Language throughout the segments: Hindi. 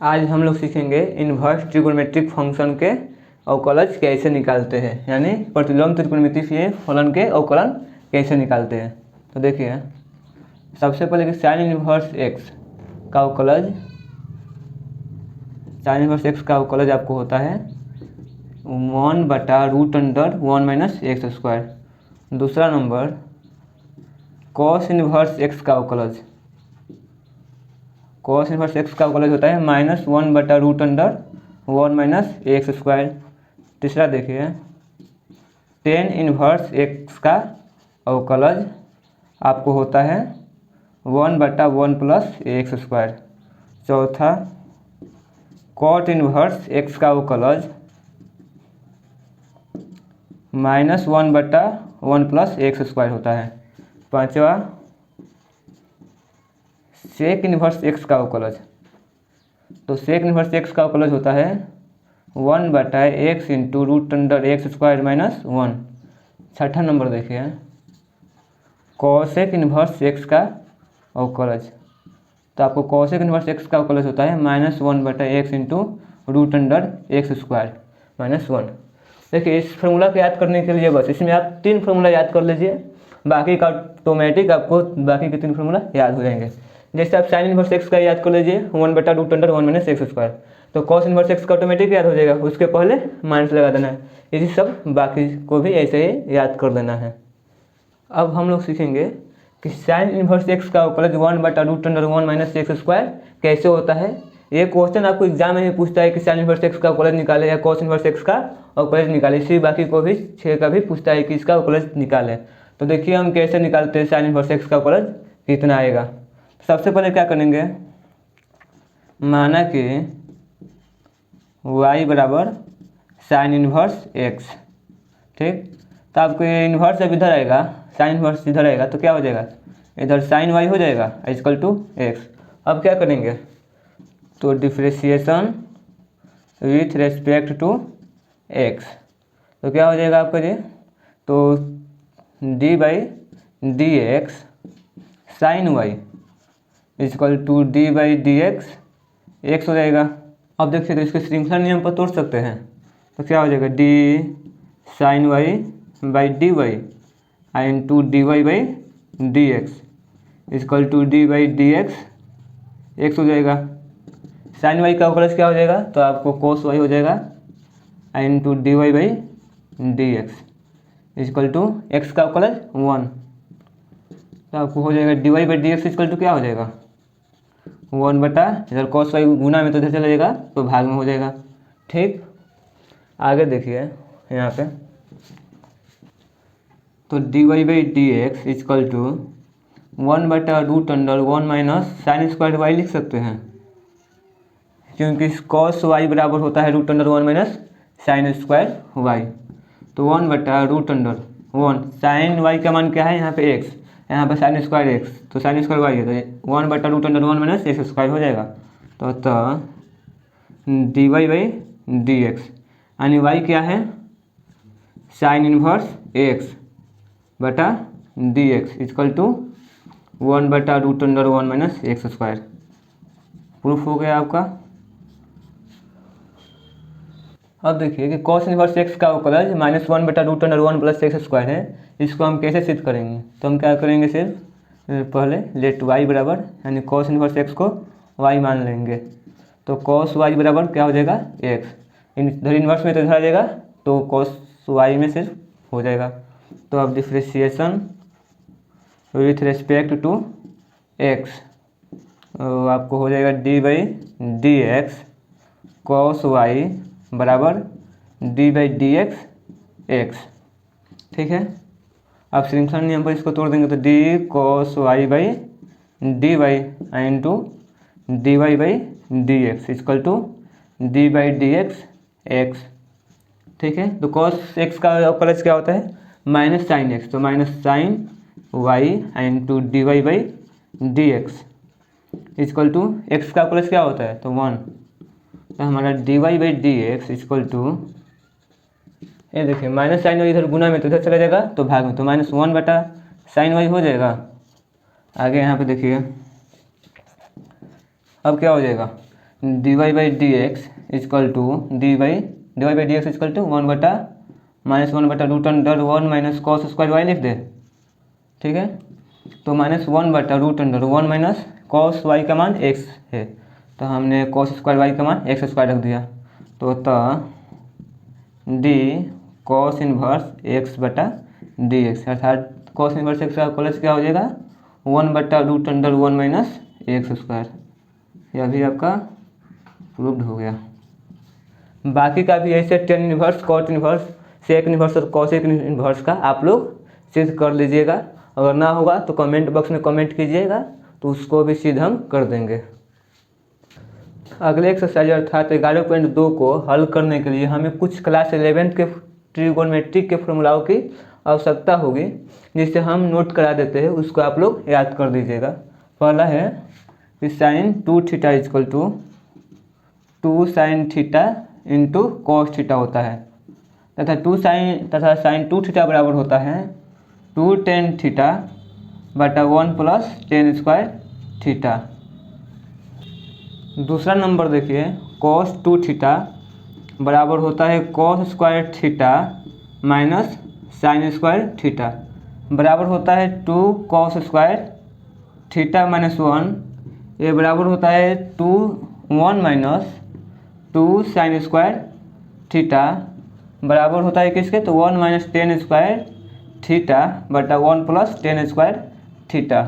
आज हम लोग सीखेंगे इन्वर्स ट्रिगोनोमेट्रिक फंक्शन के अवकलज कैसे निकालते हैं, यानी प्रतिलोम त्रिकोणमितीय फलन के अवकलन कैसे निकालते हैं। तो देखिए, सबसे पहले कि साइन इन्वर्स एक्स का अवकलज, साइन इन्वर्स एक्स का अवकलज आपको होता है 1/√1 माइनस एक्स स्क्वायर। दूसरा नंबर कॉस इन्वर्स एक्स का अवकलज, कॉस इन्वर्स एक्स का अवकलज होता है -1/√1 माइनस एक्स स्क्वायर। तीसरा देखिए, टेन इन्वर्स एक्स का अवकलज आपको होता है 1/1 प्लस एक्स स्क्वायर। चौथा कॉट इन्वर्स एक्स का अवकलज -1/1 प्लस एक्स स्क्वायर होता है। पांचवा सेक इन्वर्स एक्स का अवकलज, तो सेक इन्वर्स एक्स का अवकलज होता है 1/x into √x square minus 1। छठा नंबर देखिए, कॉसेक इन्वर्स एक्स का अवकलज, तो आपको कॉसेक इन्वर्स एक्स का अवकलज होता है -1/x into √x square minus 1। देखिए, इस फॉर्मूला को याद करने के लिए बस इसमें आप 3 फार्मूला याद कर लीजिए, बाकी का ऑटोमेटिक आपको बाकी के 3 फार्मूला याद हो जाएंगे। जैसे आप साइन इन्वर्स एक्स का याद कर लीजिए 1/√1 माइनस एक्स स्क्वायर, तो कॉस इन्वर्स एक्स का ऑटोमेटिक याद हो जाएगा, उसके पहले माइनस लगा देना है। इसी सब बाकी को भी ऐसे ही याद कर देना है। अब हम लोग सीखेंगे कि साइन इन्वर्स एक्स का अवकलज 1/√1 माइनस एक्स स्क्वायर कैसे होता है। ये क्वेश्चन आपको एग्जाम में ही पूछता है कि साइन इन्वर्स एक्स का अवकलज निकाले या कॉस इन्वर्स एक्स का अवकलज निकाले। इसी बाकी को भी 6 का भी पूछता है कि इसका अवकलज निकाले। तो देखिए हम कैसे निकालते हैं साइन इन्वर्स एक्स का अवकलज कितना आएगा। सबसे पहले क्या करेंगे, माना कि y बराबर साइन इन्वर्स एक्स, ठीक। तो आपको ये इन्वर्स जब इधर आएगा, साइन इन्वर्स इधर आएगा तो क्या हो जाएगा, इधर साइन y हो जाएगा इक्वल टू एक्स। अब क्या करेंगे, तो differentiation with respect to x, तो क्या हो जाएगा आपका जी, तो d/dx sine y equal to d/dx x हो जाएगा। अब देखिए, तो इसके श्रृंखला नियम पर तोड़ सकते हैं, तो क्या हो जाएगा d sine y/dy into dy/dx equal to d/dx x हो जाएगा। साइन y का अवकलज क्या हो जाएगा, तो आपको cos y हो जाएगा into dy/dx equal to x का अवकलज 1, तो आपको हो जाएगा dy/dx इक्वल टू क्या हो जाएगा 1 इधर cos y गुना में तो इधर चला जाएगा तो भाग में हो जाएगा, ठीक। आगे देखिए यहाँ पे, तो dy/dx equal to 1/√1 minus sine square y लिख सकते हैं, क्योंकि cos y बराबर होता है √1 माइनस साइन स्क्वायर y। तो 1/√1 साइन y का मान क्या है यहाँ पे x, यहाँ पे साइन स्क्वायर x, तो साइन स्क्वायर y है तो 1/√1 माइनस एक्स स्क्वायर हो जाएगा। तो dy/dx यानी y क्या है साइन इन्वर्स x बटा dx equal to 1/√1 minus x square. Proof हो गया आपका। अब देखिए कि cos इन्वर्स एक्स का अवकलज -1/√1 प्लस एक्स स्क्वायर है, इसको हम कैसे सिद्ध करेंगे। तो हम क्या करेंगे, सिर्फ पहले लेट y बराबर, यानी cos इन्वर्स एक्स को y मान लेंगे, तो cos y बराबर क्या हो जाएगा x, इधर इन्वर्स में तो इधर आ जाएगा, तो cos y में सिर्फ हो जाएगा। तो अब differentiation with respect to x आपको हो जाएगा d/dx cos y बराबर d/dx x, ठीक है। अब श्रृंखला नियम पर इसको तोड़ देंगे, तो d cos y/dy into dy/dx equal to d/dx x, ठीक है। तो cos x का अवकलज क्या होता है माइनस साइन x, तो minus sine y into dy/dx equal to x का अवकलज क्या होता है, तो 1, तो हमारा dy/dx इक्वल टू, ये देखिए माइनस साइन वाई इधर गुना में तो इधर चला जाएगा तो भाग में, तो -1/sin y हो जाएगा। आगे यहाँ पे देखिए, अब क्या हो जाएगा, d y by d x equal to d y d x equal to 1/-1/√1 minus cos square y लिख दे। ठीक है, तो -1/√1 माइनस कॉस वाई का मान x है, तो हमने कॉस स्क्वायर वाई का मान x स्क्वायर रख दिया। तो डी कॉस इनवर्स x/डी एक्स, अर्थात कॉस इनवर्स x का कॉलेज क्या हो जाएगा 1/√1 माइनस एक्स स्क्वायर। यह भी आपका प्रूव्ड हो गया। बाकी का भी ऐसे tan inverse, cot inverse, sec inverse और कॉसेक इनवर्स का आप लोग सिद्ध कर लीजिएगा। अगर ना होगा तो कमेंट बॉक्स में कमेंट कीजिएगा, तो उसको भी सिद्ध हम कर देंगे। अगले एक्सरसाइज अर्थात 11.2 को हल करने के लिए हमें कुछ क्लास 11 के ट्रिगोनोमेट्रिक के फॉर्मूलाओं की आवश्यकता होगी, जिसे हम नोट करा देते हैं, उसको आप लोग याद कर दीजिएगा। पहला है कि sine 2θ is equal to 2 sin theta into cos theta होता है, तथा साइन 2θ बराबर होता है 2 tan थीटा बटा 1 + tan स्क्वायर थीटा। दूसरा नंबर देखिए, cos 2θ बराबर होता है cos square theta minus sine square theta, बराबर होता है 2 cos स्क्वायर थीटा माइनस 1, ये बराबर होता है 1 माइनस 2 साइन स्क्वायर थीटा, बराबर होता है किसके, तो 1 माइनस tan स्क्वायर थीटा बटा 1 + tan स्क्वायर थीटा।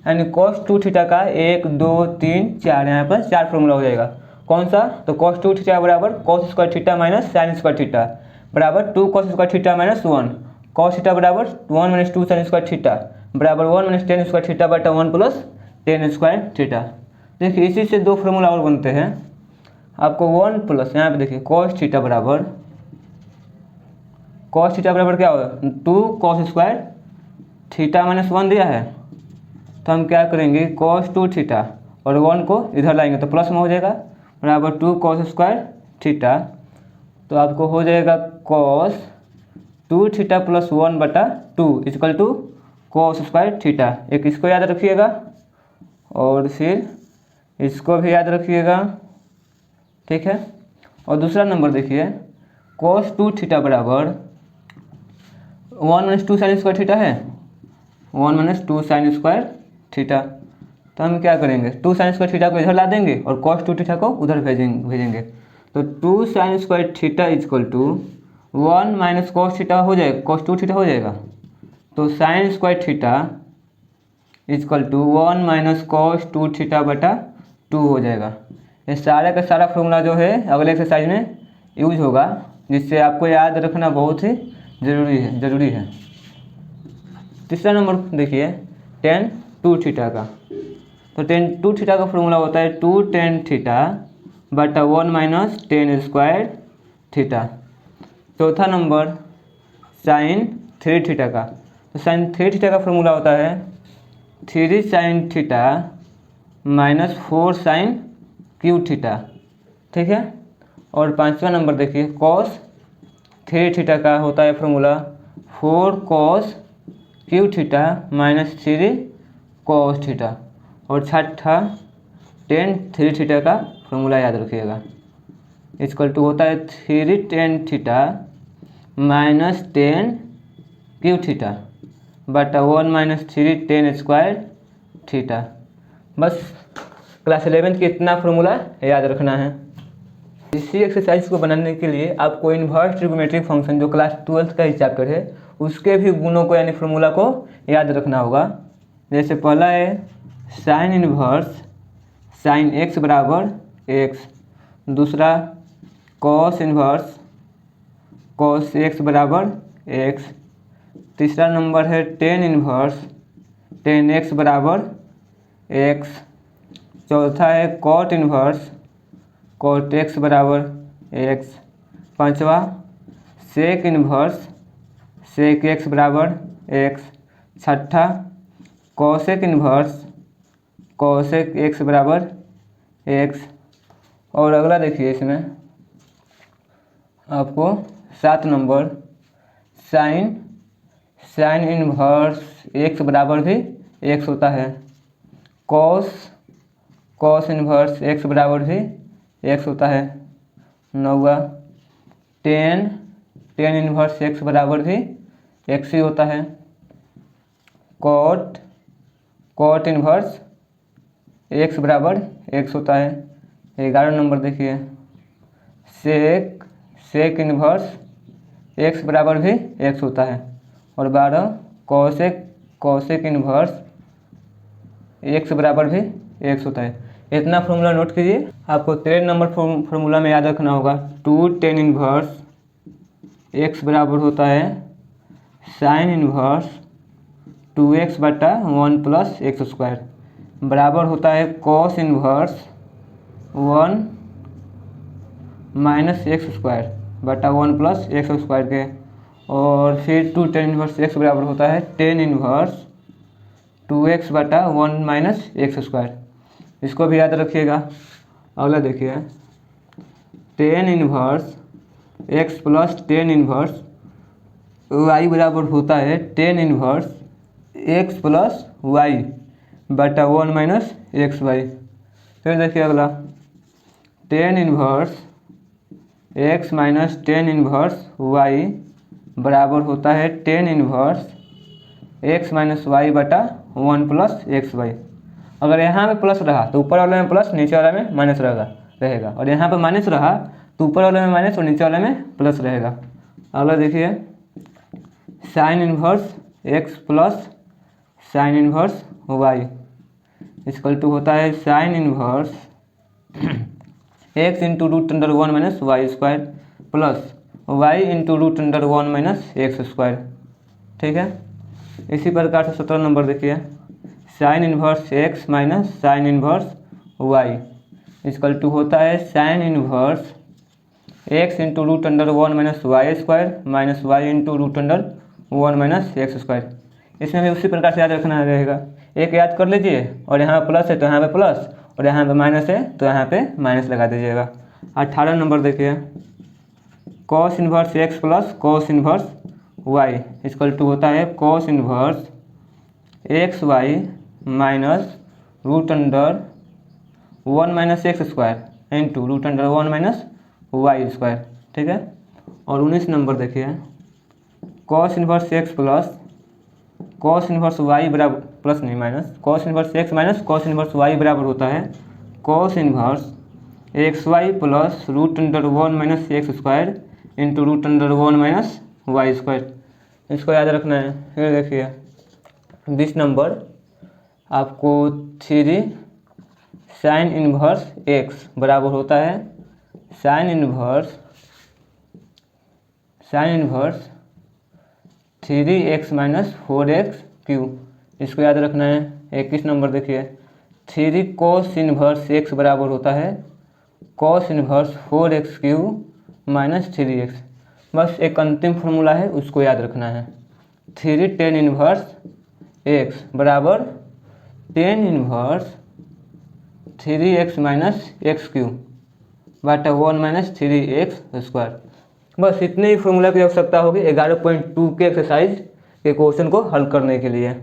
यानी cos 2θ का 1 2 3 4 यहाँ पर 4 फॉर्मूला हो जाएगा। कौन सा, तो cos 2θ बराबर cos square theta minus sine square theta बराबर 2 cos square theta minus 1, cos theta बराबर 1 माइनस 2 साइन स्क्वायर थीटा बराबर 1 माइनस tan स्क्वायर थीटा बटा 1 + tan स्क्वायर थीटा। देखिए इसी से दो फॉर्मूला और बनते हैं आपको 1 प्लस, यहाँ पे देखिए cos थीटा बराबर क्या होगा 2 cos स्क्वायर थीटा माइनस 1 दिया है, तो हम क्या करेंगे cos 2θ और 1 को इधर लाएंगे तो प्लस में हो जाएगा बराबर 2 cos स्क्वायर थीटा, तो आपको हो जाएगा cos 2θ + 1/2 equal to cos square theta. एक इसको याद रखिएगा और फिर इसको भी याद रखिएगा, ठीक है। और दूसरा नंबर देखिए cos 2θ बराबर 1 माइनस 2 साइन स्क्वायर थीटा है, 1 माइनस 2 साइन स्क्वायर थीटा, तो हम क्या करेंगे 2 साइन स्क्वायर थीटा को इधर ला देंगे और cos 2θ को उधर भेजेंगे, तो 2 sine square theta equal to 1 minus cos theta हो जाएगा, cos 2θ हो जाएगा, तो sine square theta equal to 1 minus cos 2θ बटा 2 हो जाएगा। ये सारा का सारा फॉर्मूला जो है अगले एक्सरसाइज में यूज होगा, जिससे आपको याद रखना बहुत ही ज़रूरी है। तीसरा नंबर देखिए tan 2θ का, तो tan 2θ का फॉर्मूला होता है 2 tan थीटा बटा 1 माइनस tan स्क्वायर थीटा। चौथा नंबर साइन 3θ का, तो साइन 3θ का फॉर्मूला होता है 3 sin theta minus 4 sine cube theta, ठीक है। और पांचवा नंबर देखिए cos 3θ का होता है formula 4 cos Q theta minus 3 cos theta. और छठा tan 3θ का फॉर्मूला याद रखिएगा, इक्वल टू होता है 3 tan theta minus tan Q theta बटा 1 माइनस 3 tan स्क्वायर थीटा। बस क्लास 11 की इतना फॉर्मूला याद रखना है। इसी एक्सरसाइज को बनाने के लिए आपको इन्वर्स ट्रिगोनोमेट्रिक फंक्शन जो क्लास 12 का ही चैप्टर है उसके भी गुणों को यानी फॉर्मूला को याद रखना होगा। जैसे पहला है साइन इन्वर्स साइन x बराबर x, दूसरा कॉस इन्वर्स कॉस x बराबर x, तीसरा नंबर है टेन इन्वर्स टेन x बराबर x, चौथा है कॉट इन्वर्स कॉट x बराबर x, पांचवा सेक इन्वर्स सेक x बराबर x, छठा कॉसेक इन्वर्स कॉसेक x बराबर x। और अगला देखिए इसमें आपको 7 नंबर साइन इन्वर्स x बराबर भी x होता है, कॉस कॉस इन्वर्स एक्स बराबर भी एक्स होता है। 9वां टेन इन्वर्स एक्स बराबर भी एक्स ही होता है। कॉट इन्वर्स एक्स बराबर एक्स होता है। 11 नंबर देखिए, सेक इन्वर्स एक्स बराबर भी एक्स होता है। और 12 कॉसेक इन्वर्स एक्स बराबर भी एक्स होता है। इतना फॉर्मूला नोट कीजिए। आपको 13 नंबर फॉर्मूला में याद रखना होगा, 2 टेन इन्वर्स एक्स बराबर होता है साइन इन्वर्स 2x बटा 1 प्लस एक्स स्क्वायर, बराबर होता है cos inverse 1 minus x square बटा 1 प्लस एक्स स्क्वायर के। और फिर 2 टेन इन्वर्स एक्स बराबर होता है टेन इन्वर्स 2x बटा 1 माइनस एक्स स्क्वायर। इसको भी याद रखिएगा। अगला देखिए, tan inverse x plus tan inverse y बराबर होता है tan inverse x plus y बटा 1 माइनस एक्स वाई। फिर देखिए अगला, tan inverse x minus tan inverse y बराबर होता है tan inverse x minus y बटा 1 प्लस एक्स वाई। अगर यहाँ पे प्लस रहा तो ऊपर वाले में प्लस, नीचे वाले में माइनस रहेगा। और यहाँ पे माइनस रहा तो ऊपर वाले में माइनस और नीचे वाले में प्लस रहेगा। अगला देखिए, sine inverse x plus sine inverse y equal to होता है sine inverse x into root under 1 minus y square plus y into root under 1 minus x square. ठीक है। इसी प्रकार से 17 नंबर देखिए, sine inverse x minus sine inverse y equal to होता है sine inverse x into root under 1 minus y square minus y into root under 1 minus x square. इसमें भी उसी प्रकार से याद रखना रहेगा। एक याद कर लीजिए, और यहाँ पे प्लस है तो यहाँ पे प्लस, और यहाँ पे माइनस है तो यहाँ पे माइनस लगा दीजिएगा। 18 नंबर देखिए, cos inverse x plus cos inverse y equal to होता है cos inverse x y minus root under 1 minus x square into root under 1 minus y square. ठीक है। और 19 नंबर देखिए, cos inverse x plus cos inverse y बराबर प्लस नहीं minus cos inverse x minus cos inverse y बराबर होता है cos inverse x y plus root under 1 minus x square into root under 1 minus y square. इसको याद रखना है। फिर देखिए 20 नंबर, आपको 3 साइन इन्वर्स एक्स बराबर होता है sine inverse 3x minus 4x cube. इसको याद रखना है। 21 नंबर देखिए, 3 कोस इन्वर्स एक्स बराबर होता है कोस inverse 4x cube minus 3x। बस एक अंतिम फॉर्मूला है, उसको याद रखना है। 3 टेन इन्वर्स एक्स बराबर tan inverse 3x minus x cube बटा 1 माइनस 3x स्क्वायर। बस इतने ही फॉर्मूला की आवश्यकता होगी 11.2 के एक्सरसाइज के क्वेश्चन को हल करने के लिए।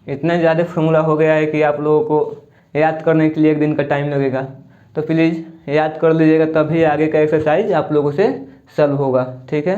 इतना ज़्यादा फॉर्मूला हो गया है कि आप लोगों को याद करने के लिए 1 दिन का टाइम लगेगा। तो प्लीज़ याद कर लीजिएगा, तभी आगे का एक्सरसाइज आप लोगों से सॉल्व होगा। ठीक है।